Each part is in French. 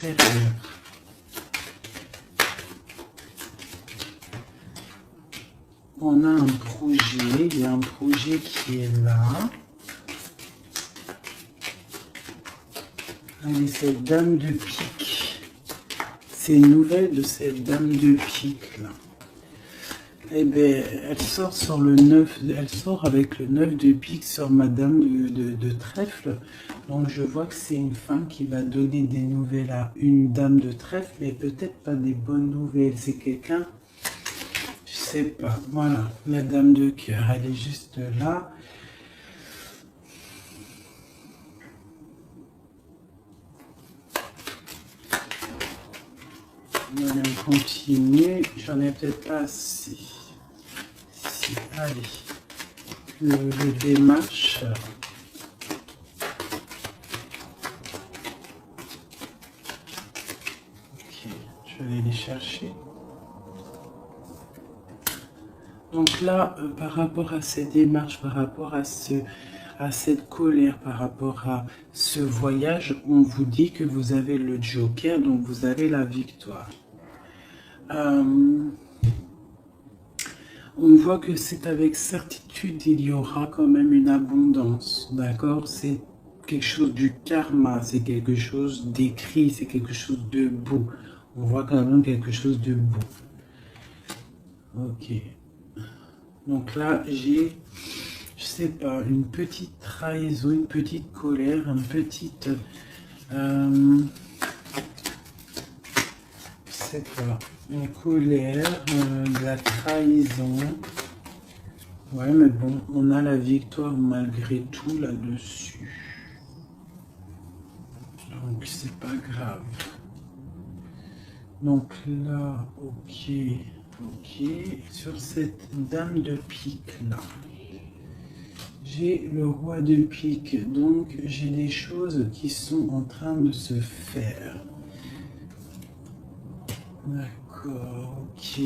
extérieur. On a un projet, il y a un projet qui est là. Allez, cette dame de pique. C'est une nouvelle de cette dame de pique là. Eh bien, elle sort sur le 9, elle sort avec le 9 de pique sur madame de trèfle. Donc je vois que c'est une femme qui va donner des nouvelles à une dame de trèfle, mais peut-être pas des bonnes nouvelles. C'est quelqu'un, je sais pas. Voilà, la dame de cœur, elle est juste là. On va continuer. J'en ai peut-être pas assez. Si, allez. Le démarche. Ok, je vais les chercher. Donc là, par rapport à ces démarches, par rapport à cette colère, par rapport à ce voyage, on vous dit que vous avez le joker, donc vous avez la victoire. On voit que c'est avec certitude, il y aura quand même une abondance, d'accord? C'est quelque chose du karma, c'est quelque chose d'écrit, c'est quelque chose de beau. On voit quand même quelque chose de beau. Ok. Donc là, j'ai, je sais pas, une petite trahison, une petite colère, une petite... je sais pas, une colère, de la trahison. Ouais, mais bon, on a la victoire malgré tout là-dessus. Donc, c'est pas grave. Donc là, ok, ok. Sur cette dame de pique là, j'ai le roi de pique. Donc, j'ai des choses qui sont en train de se faire. D'accord, ok.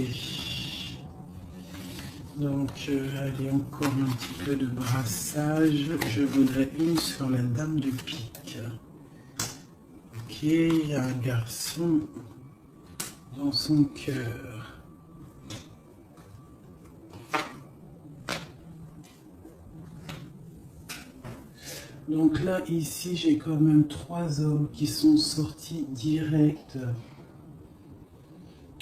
Donc, allez, encore un petit peu de brassage. Je voudrais une sur la dame de pique. Ok, il y a un garçon dans son cœur. Donc là, ici, j'ai quand même 3 hommes qui sont sortis direct.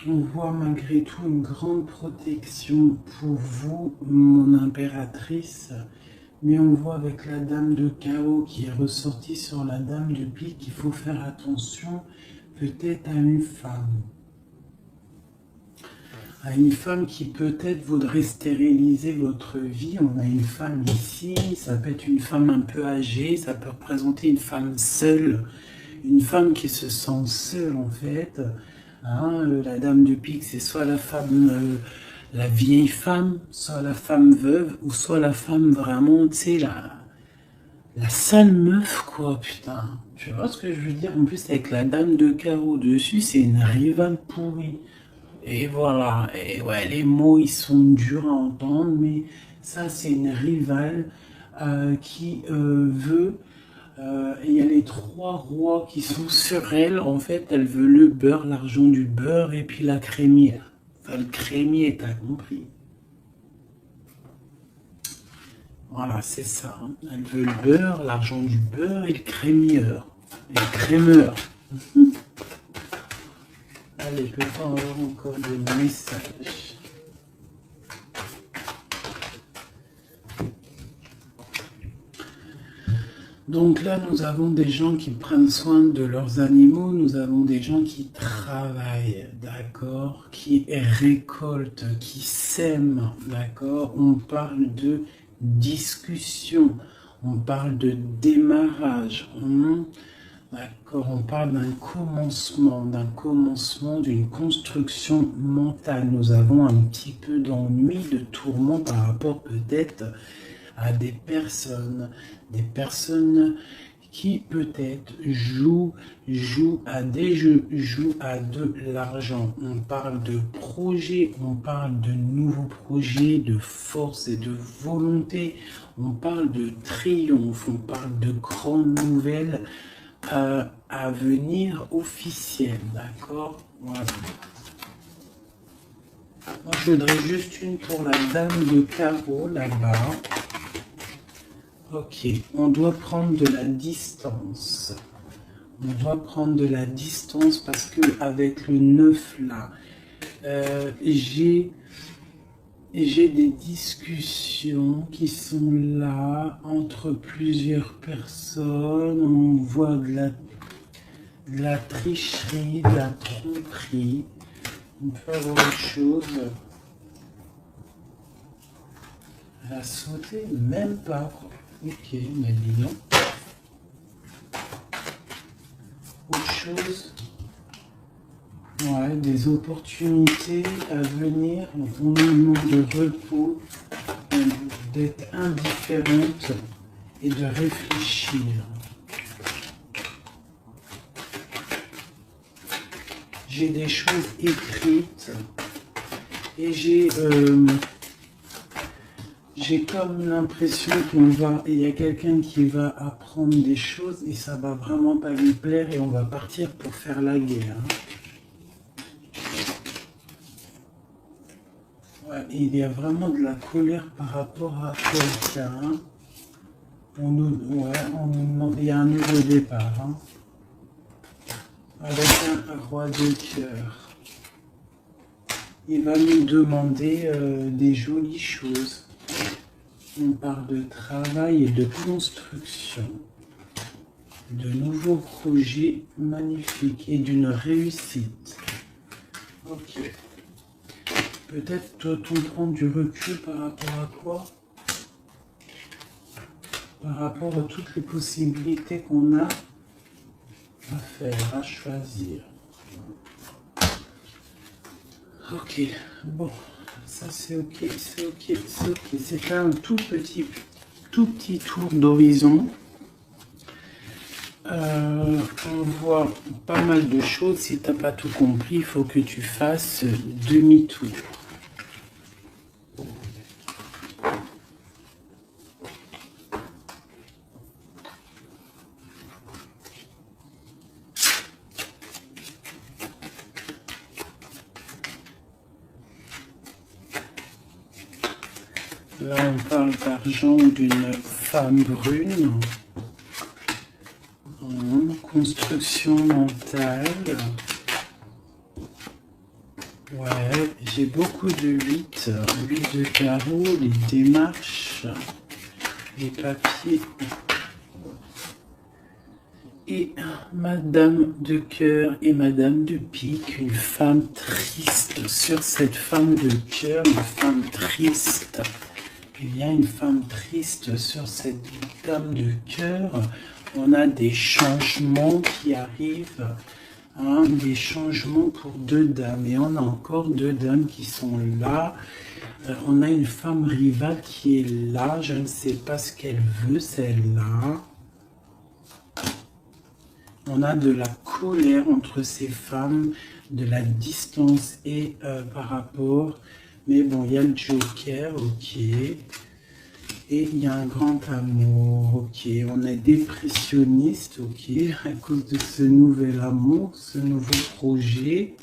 On voit malgré tout une grande protection pour vous, mon impératrice. Mais on voit avec la dame de chaos qui est ressortie sur la dame de pique qu'il faut faire attention peut-être à une femme. À une femme qui peut-être voudrait stériliser votre vie. On a une femme ici, ça peut être une femme un peu âgée, ça peut représenter une femme seule, une femme qui se sent seule en fait. Hein, la dame de pique, c'est soit la femme, la vieille femme, soit la femme veuve, ou soit la femme vraiment, tu sais, la sale meuf, quoi, putain. Tu vois ce que je veux dire? En plus, avec la dame de carreau dessus, c'est une rivale pourrie. Et voilà, et ouais, les mots, ils sont durs à entendre, mais ça, c'est une rivale qui veut... il y a les 3 rois qui sont sur elle. En fait, elle veut le beurre, l'argent du beurre, et puis la crémière. Enfin, le crémier, t'as compris. Voilà, c'est ça. Hein. Elle veut le beurre, l'argent du beurre et le crémieur. Et le crémeur. Allez, je vais pas avoir encore des messages. Donc là, nous avons des gens qui prennent soin de leurs animaux, nous avons des gens qui travaillent, d'accord, qui récoltent, qui sèment, d'accord. On parle de discussion, on parle de démarrage, d'accord. On parle d'un commencement, d'une construction mentale. Nous avons un petit peu d'ennui, de tourment par rapport peut-être à des personnes qui peut-être jouent à des jeux, jouent à de l'argent. On parle de projets, on parle de nouveaux projets, de force et de volonté. On parle de triomphe, on parle de grandes nouvelles. avenir officiel, d'accord? Voilà. Moi, je voudrais juste une pour la dame de carreau, là-bas. Ok, on doit prendre de la distance. On doit prendre de la distance parce que avec le 9 là, j'ai des discussions qui sont là entre plusieurs personnes. On voit de la tricherie, de la tromperie. On peut avoir autre chose. Elle a sauté, même pas. Ok, mais dis donc. Autre chose. Ouais, des opportunités à venir. On demande de repos, d'être indifférente et de réfléchir. J'ai des choses écrites et j'ai comme l'impression il y a quelqu'un qui va apprendre des choses et ça va vraiment pas lui plaire et on va partir pour faire la guerre. Ouais, il y a vraiment de la colère par rapport à quelqu'un. Il y a un nouveau départ. Hein. Avec un roi de cœur. Il va nous demander des jolies choses. On parle de travail et de construction, de nouveaux projets magnifiques et d'une réussite. Ok. Peut-être doit-on prendre du recul par rapport à quoi? Par rapport à toutes les possibilités qu'on a à faire, à choisir. Ok, bon. Ça c'est ok, c'est ok, c'est ok. C'est un tout petit tour d'horizon. On voit pas mal de choses. Si t'as pas tout compris, il faut que tu fasses demi-tour. Là, on parle d'argent d'une femme brune. Construction mentale. Ouais, j'ai beaucoup de 8 de carreau, les démarches, les papiers. Et Madame de cœur et Madame de pique, une femme triste. Sur cette femme de cœur, une femme triste. Il y a une femme triste sur cette dame de cœur. On a des changements qui arrivent, hein, des changements pour 2 dames. Et on a encore 2 dames qui sont là. On a une femme rivale qui est là. Je ne sais pas ce qu'elle veut, celle-là. On a de la colère entre ces femmes, de la distance et par rapport. Mais bon, il y a le Joker, ok. Et il y a un grand amour, ok. On est dépressionniste, ok. À cause de ce nouvel amour, ce nouveau projet.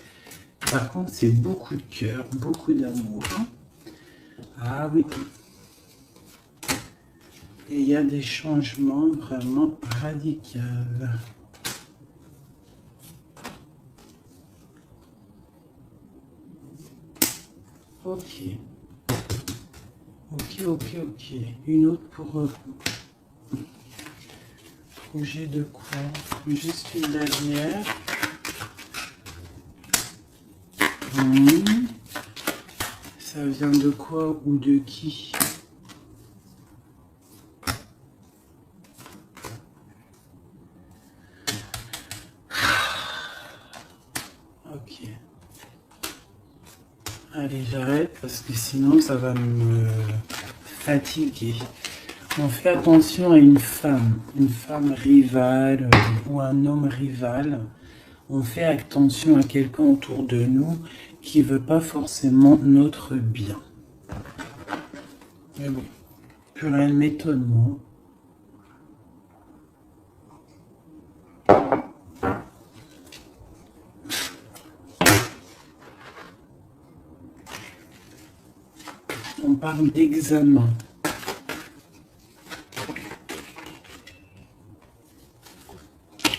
Par contre, c'est beaucoup de cœur, beaucoup d'amour. Hein. Ah oui. Et il y a des changements vraiment radicaux. Ok. Ok. Une autre pour projet de quoi? Juste une dernière. Ça vient de quoi ou de qui? Ok. Allez, j'arrête parce que sinon ça va me fatiguer. On fait attention à une femme rivale ou un homme rival. On fait attention à quelqu'un autour de nous qui veut pas forcément notre bien. Mais bon, plus rien ne m'étonne, moi. On parle d'examen.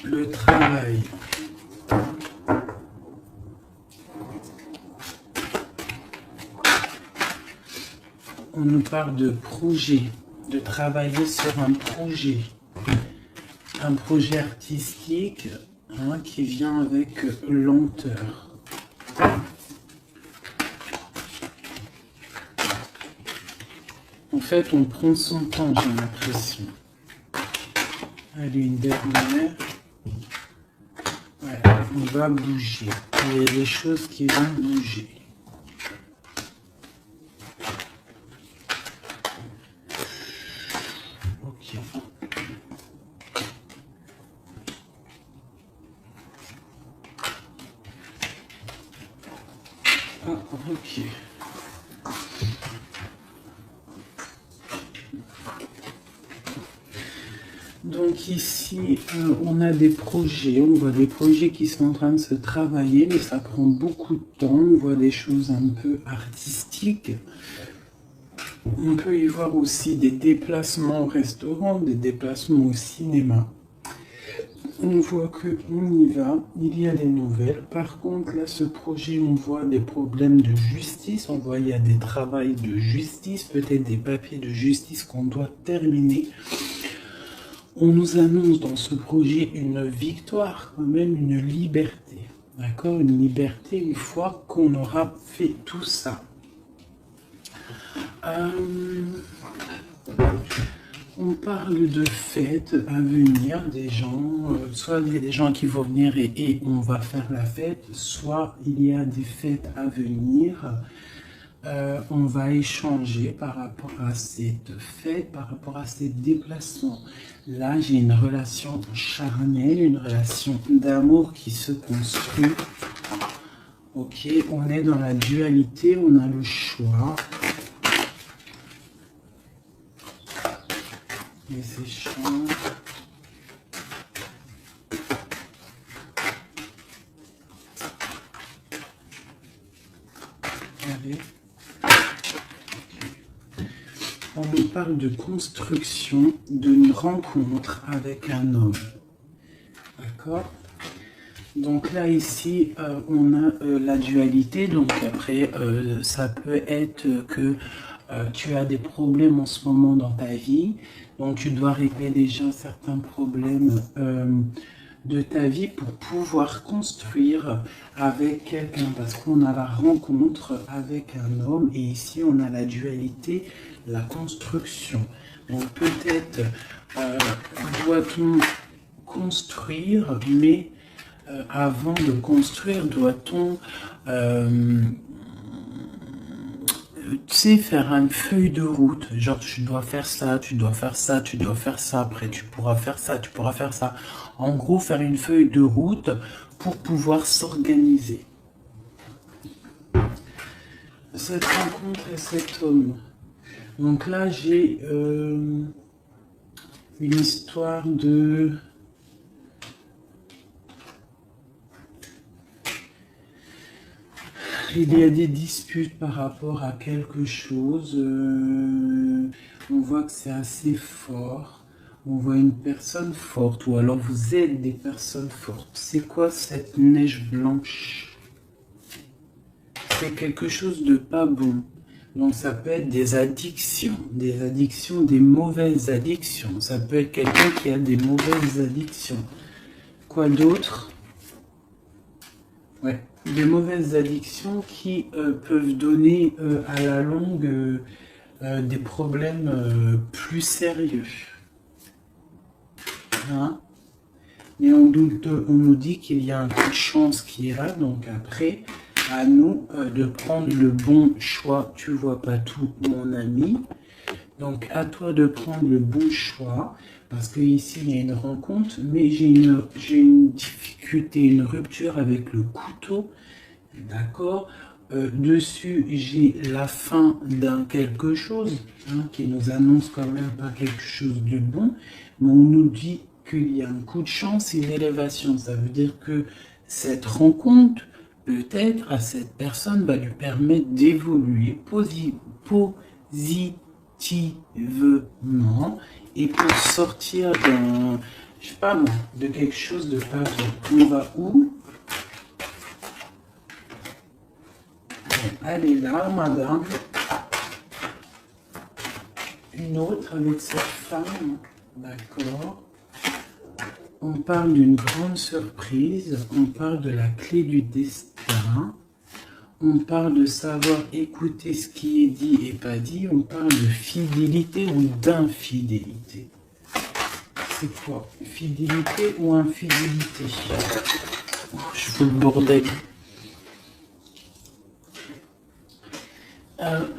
Le travail. On nous parle de projet, de travailler sur un projet artistique qui vient avec lenteur. En fait, on prend son temps, j'ai l'impression. Allez, une dernière. Ouais, on va bouger. Il y a des choses qui vont bouger. Ok. Ah, ok. Donc ici, on a des projets, on voit des projets qui sont en train de se travailler, mais ça prend beaucoup de temps, on voit des choses un peu artistiques. On peut y voir aussi des déplacements au restaurant, des déplacements au cinéma. On voit qu'on y va, il y a des nouvelles. Par contre, là, ce projet, on voit des problèmes de justice, on voit il y a des travaux de justice, peut-être des papiers de justice qu'on doit terminer. On nous annonce dans ce projet une victoire, quand même une liberté. D'accord? Une liberté une fois qu'on aura fait tout ça. On parle de fêtes à venir, des gens, soit il y a des gens qui vont venir et on va faire la fête, soit il y a des fêtes à venir. On va échanger par rapport à cette fête, par rapport à ces déplacements. Là, j'ai une relation charnelle, une relation d'amour qui se construit. Ok, on est dans la dualité, on a le choix. Les échanges. Allez. On nous parle de construction, d'une rencontre avec un homme. D'accord? Donc là, ici, on a la dualité. Donc après, ça peut être que tu as des problèmes en ce moment dans ta vie. Donc tu dois régler déjà certains problèmes de ta vie pour pouvoir construire avec quelqu'un. Parce qu'on a la rencontre avec un homme. Et ici, on a la dualité, la construction. Donc peut-être doit-on construire, mais avant de construire, doit-on tu sais, faire une feuille de route, genre tu dois faire ça, tu dois faire ça, tu dois faire ça, après tu pourras faire ça, tu pourras faire ça. En gros, faire une feuille de route pour pouvoir s'organiser. Cette rencontre et cet homme. Donc là, j'ai une histoire de... Il y a des disputes par rapport à quelque chose. On voit que c'est assez fort. On voit une personne forte, ou alors vous êtes des personnes fortes. C'est quoi cette neige blanche? C'est quelque chose de pas bon. Donc ça peut être des addictions, des mauvaises addictions. Ça peut être quelqu'un qui a des mauvaises addictions. Quoi d'autre? Ouais. Des mauvaises addictions qui peuvent donner à la longue des problèmes plus sérieux. Hein? Et on nous dit qu'il y a un coup de chance qui est là, donc après, à nous de prendre le bon choix. Tu vois pas tout, mon ami. Donc à toi de prendre le bon choix, parce que ici il y a une rencontre, mais j'ai une difficulté, une rupture avec le couteau, d'accord. Dessus j'ai la fin d'un quelque chose, qui nous annonce quand même pas quelque chose de bon, mais on nous dit qu'il y a un coup de chance et une élévation. Ça veut dire que cette rencontre peut-être à cette personne va lui permettre d'évoluer positivement et pour sortir d'un, je sais pas moi, de quelque chose de pas bien. On va où? Elle est là, madame. Une autre avec cette femme. D'accord. On parle d'une grande surprise. On parle de la clé du destin. On parle de savoir écouter ce qui est dit et pas dit. On parle de fidélité ou d'infidélité. C'est quoi? Fidélité ou infidélité? Oh, je veux le bordel.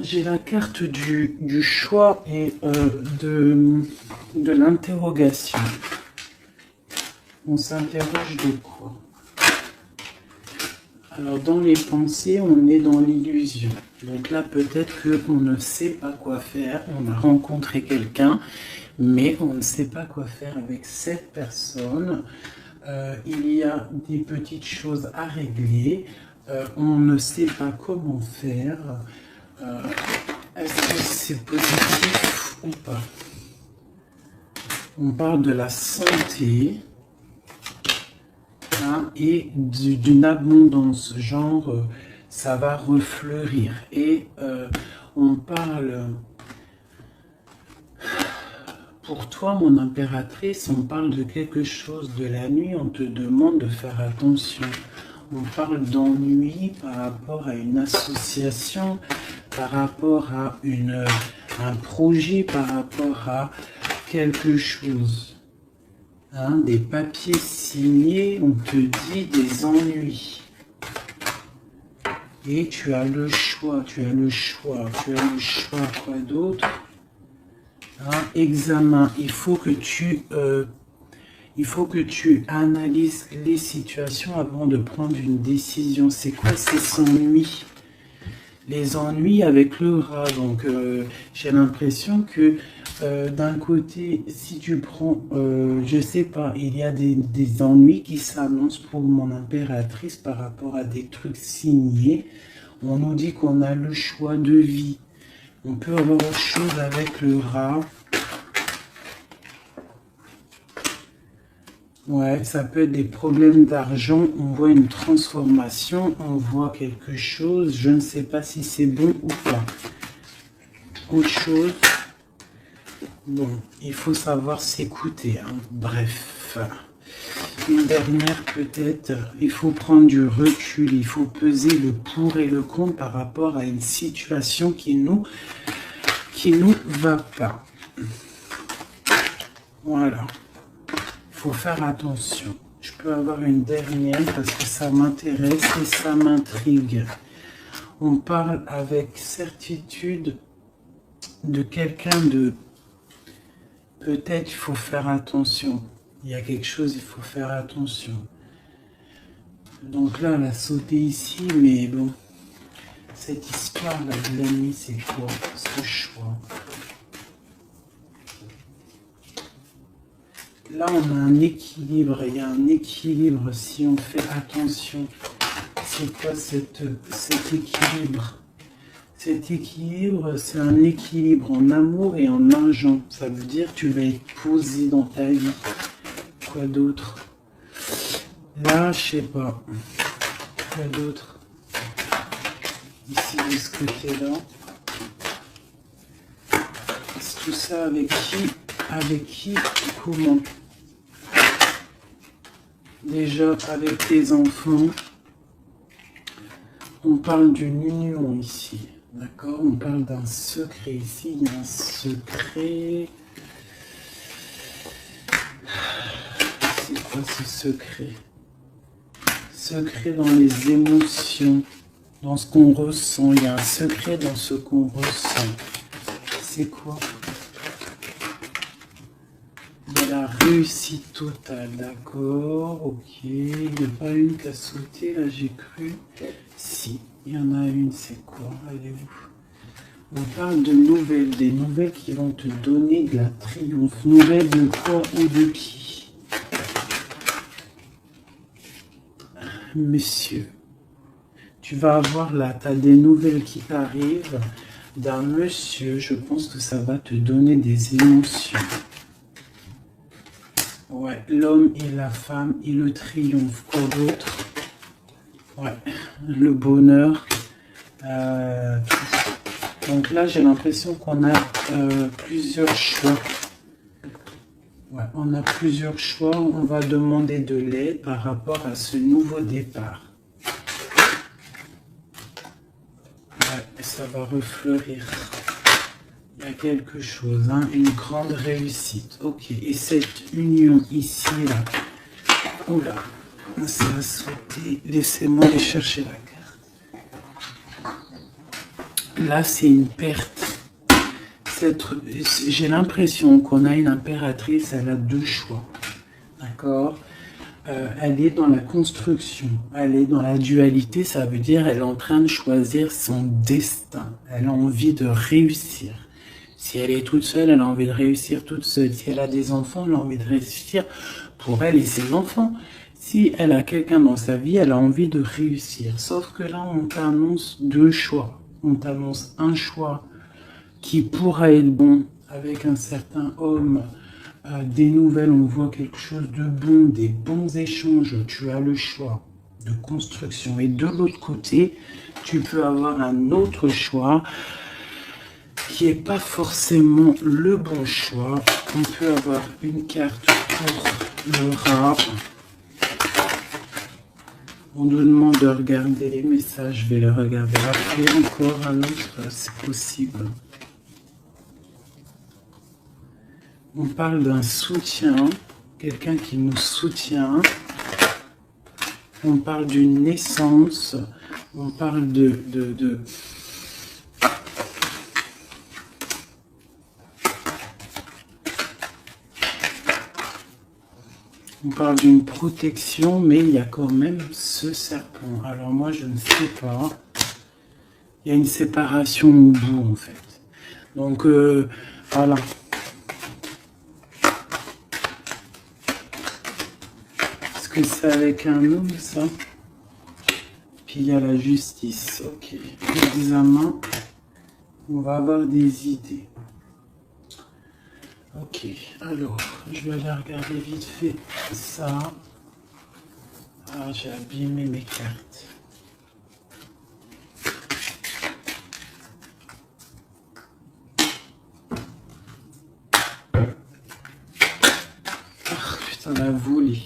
J'ai la carte du choix et de l'interrogation. On s'interroge de quoi? Alors, dans les pensées, on est dans l'illusion. Donc là, peut-être qu'on ne sait pas quoi faire. On a rencontré quelqu'un, mais on ne sait pas quoi faire avec cette personne. Il y a des petites choses à régler. On ne sait pas comment faire. Est-ce que c'est positif ou pas? On parle de la santé et d'une abondance, genre ça va refleurir. Et on parle, pour toi mon impératrice, on parle de quelque chose de la nuit, on te demande de faire attention. On parle d'ennui par rapport à une association, par rapport à un projet, par rapport à quelque chose. Des papiers signés, on te dit des ennuis. Et tu as le choix, quoi d'autre? Examen, il faut que tu analyses les situations avant de prendre une décision. C'est quoi ces ennuis? Les ennuis avec le rat. Donc, j'ai l'impression que d'un côté, si tu prends, je sais pas, il y a des ennuis qui s'annoncent pour mon impératrice par rapport à des trucs signés. On nous dit qu'on a le choix de vie. On peut avoir autre chose avec le rat. Ouais, ça peut être des problèmes d'argent, on voit une transformation, on voit quelque chose, je ne sais pas si c'est bon ou pas. Autre chose, bon, il faut savoir s'écouter, bref. Une dernière peut-être, il faut prendre du recul, il faut peser le pour et le contre par rapport à une situation qui nous va pas. Voilà. Faut faire attention. Je peux avoir une dernière parce que ça m'intéresse et ça m'intrigue. On parle avec certitude de quelqu'un de... Peut-être il faut faire attention. Il y a quelque chose, il faut faire attention. Donc là, elle a sauté ici, mais bon. Cette histoire-là de la nuit, c'est quoi ce choix? Là, on a un équilibre, il y a un équilibre si on fait attention. C'est quoi cet équilibre? Cet équilibre, c'est un équilibre en amour et en argent. Ça veut dire que tu vas être posé dans ta vie. Quoi d'autre? Là, je sais pas. Quoi d'autre? Ici, de ce côté-là. C'est tout ça avec qui? Avec qui? Comment? Déjà, avec tes enfants, on parle d'une union ici, d'accord? On parle d'un secret ici, il y a un secret. C'est quoi ce secret? Secret dans les émotions, dans ce qu'on ressent. Il y a un secret dans ce qu'on ressent. C'est quoi? La réussite totale, d'accord, ok, il n'y a pas une qui a sauté, là j'ai cru, si, il y en a une, c'est quoi, elle est où? On parle de nouvelles, des nouvelles qui vont te donner de la triomphe, nouvelles de quoi ou de qui? Monsieur, Tu vas avoir là, tu as des nouvelles qui t'arrivent d'un monsieur. Je pense que ça va te donner des émotions. Ouais, l'homme et la femme et le triomphe. Quoi d'autre? Ouais, le bonheur. Donc là, j'ai l'impression qu'on a plusieurs choix. Ouais, on a plusieurs choix. On va demander de l'aide par rapport à ce nouveau départ. Ouais, et ça va refleurir. Il y a quelque chose, hein, une grande réussite. Ok, et cette union ici, là. Oula, ça va sauter. Laissez-moi aller chercher la carte. Là, c'est une perte. J'ai l'impression qu'on a une impératrice, elle a deux choix. D'accord? Elle est dans la construction, elle est dans la dualité, ça veut dire elle est en train de choisir son destin. Elle a envie de réussir. Si elle est toute seule, elle a envie de réussir toute seule. Si elle a des enfants, elle a envie de réussir pour elle et ses enfants. Si elle a quelqu'un dans sa vie, elle a envie de réussir. Sauf que là, on t'annonce deux choix. On t'annonce un choix qui pourra être bon avec un certain homme, des nouvelles, on voit quelque chose de bon, des bons échanges, tu as le choix de construction. Et de l'autre côté, tu peux avoir un autre choix qui n'est pas forcément le bon choix. On peut avoir une carte pour le rat. On nous demande de regarder les messages, je vais les regarder après. Encore un autre, c'est possible. On parle d'un soutien, quelqu'un qui nous soutient. On parle d'une naissance. On parle On parle d'une protection, mais il y a quand même ce serpent. Alors moi, je ne sais pas. Il y a une séparation au bout, en fait. Donc, voilà. Que c'est avec un homme, ça. Puis il y a la justice. Ok. L'examen. On va avoir des idées. Ok. Alors, je vais aller regarder vite fait ça. Ah, j'ai abîmé mes cartes. Ah, putain, la volée.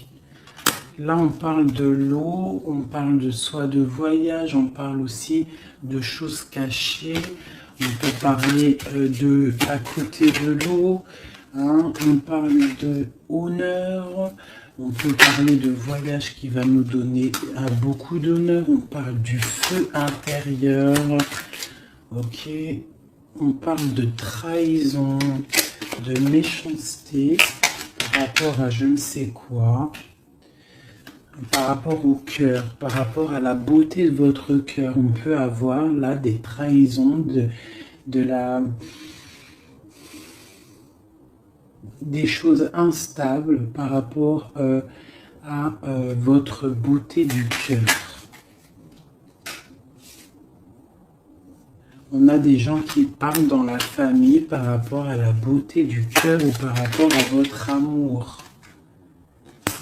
Là, on parle de l'eau, on parle de soit de voyage, on parle aussi de choses cachées. On peut parler de à côté de l'eau, hein, on parle de honneur, on peut parler de voyage qui va nous donner beaucoup d'honneur, on parle du feu intérieur, ok, on parle de trahison, de méchanceté par rapport à je ne sais quoi. Par rapport au cœur, par rapport à la beauté de votre cœur, on peut avoir là des trahisons, des choses instables par rapport à votre beauté du cœur. On a des gens qui parlent dans la famille par rapport à la beauté du cœur ou par rapport à votre amour.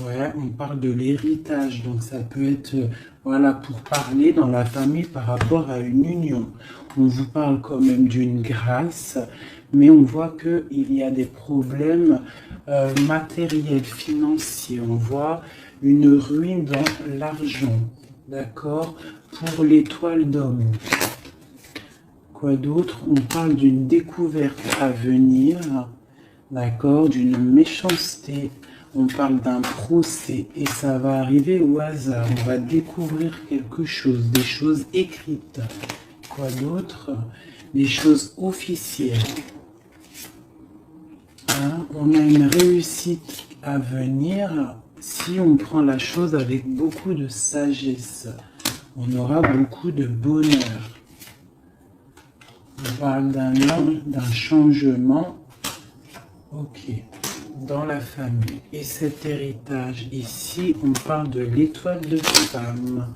Ouais, on parle de l'héritage, donc ça peut être, voilà, pour parler dans la famille par rapport à une union. On vous parle quand même d'une grâce, mais on voit qu'il y a des problèmes matériels, financiers. On voit une ruine dans l'argent, d'accord, pour l'étoile d'homme. Quoi d'autre? On parle d'une découverte à venir, d'accord, d'une méchanceté. On parle d'un procès et ça va arriver au hasard. On va découvrir quelque chose, des choses écrites. Quoi d'autre? Des choses officielles. Hein? On a une réussite à venir si on prend la chose avec beaucoup de sagesse. On aura beaucoup de bonheur. On parle d'un changement. Ok. Dans la famille. Et cet héritage ici, on parle de l'étoile de femme.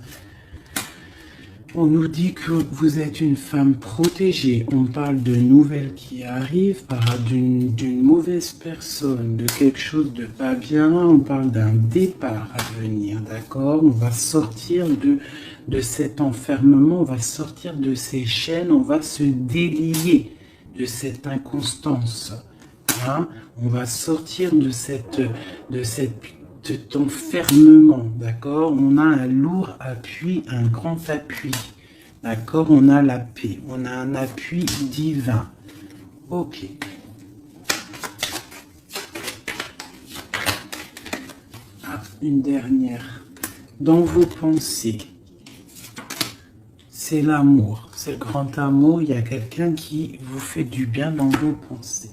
On nous dit que vous êtes une femme protégée. On parle de nouvelles qui arrivent, d'une mauvaise personne, de quelque chose de pas bien. On parle d'un départ à venir, d'accord? On va sortir de cet enfermement, on va sortir de ces chaînes, on va se délier de cette inconstance. Hein? On va sortir de cet enfermement, d'accord? On a un lourd appui, un grand appui, d'accord? On a la paix, on a un appui divin. Ok. Ah, une dernière. Dans vos pensées, c'est l'amour, c'est le grand amour. Il y a quelqu'un qui vous fait du bien dans vos pensées.